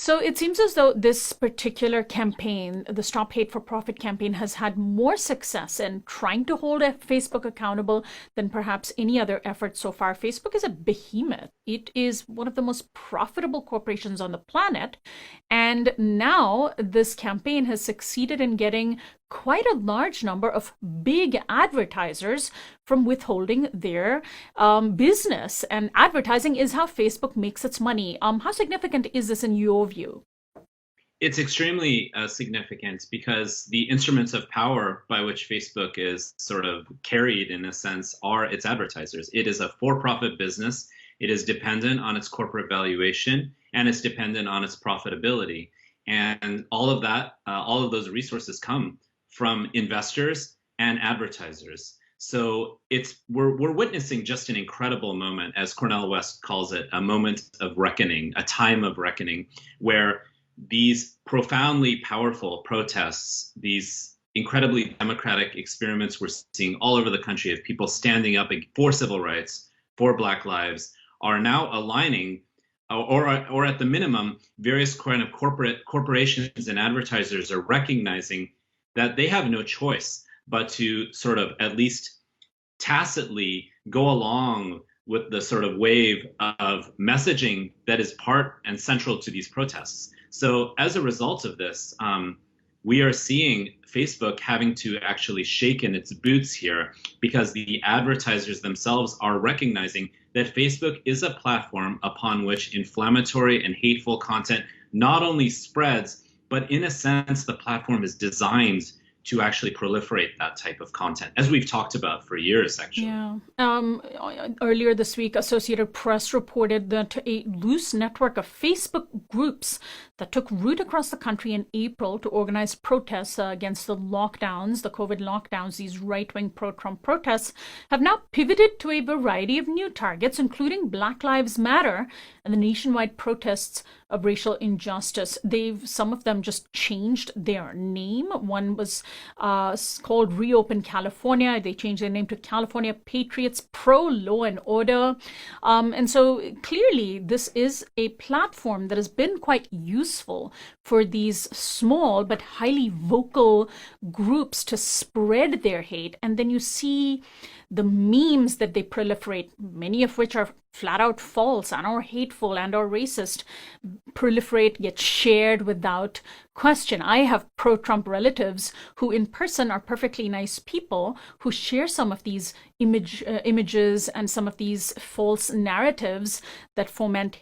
So it seems as though this particular campaign, the Stop Hate for Profit campaign, has had more success in trying to hold Facebook accountable than perhaps any other effort so far. Facebook is a behemoth. It is one of the most profitable corporations on the planet. And now this campaign has succeeded in getting quite a large number of big advertisers from withholding their business. And advertising is how Facebook makes its money. How significant is this in your view? It's extremely significant because the instruments of power by which Facebook is sort of carried, in a sense, are its advertisers. It is a for-profit business. It is dependent on its corporate valuation, and it's dependent on its profitability. And all of that, all of those resources come from investors and advertisers. So we're witnessing just an incredible moment, as Cornel West calls it, a moment of reckoning, a time of reckoning, where these profoundly powerful protests, these incredibly democratic experiments we're seeing all over the country of people standing up for civil rights, for Black lives, are now aligning, or at the minimum, various kind of corporations and advertisers are recognizing that they have no choice but to sort of at least tacitly go along with the sort of wave of messaging that is part and central to these protests. So as a result of this, we are seeing Facebook having to actually shake in its boots here because the advertisers themselves are recognizing that Facebook is a platform upon which inflammatory and hateful content not only spreads, but in a sense, the platform is designed to actually proliferate that type of content, as we've talked about for years, actually. Yeah. Earlier this week, Associated Press reported that a loose network of Facebook groups that took root across the country in April to organize protests against the lockdowns, the COVID lockdowns, these right-wing pro-Trump protests, have now pivoted to a variety of new targets, including Black Lives Matter and the nationwide protests of racial injustice. Some of them just changed their name. One was called Reopen California. They changed their name to California Patriots Pro Law and Order. And so clearly this is a platform that has been quite useful for these small but highly vocal groups to spread their hate. And then you see the memes that they proliferate, many of which are flat out false and or hateful and or racist, proliferate, get shared without question. I have pro-Trump relatives who in person are perfectly nice people who share some of these images and some of these false narratives that foment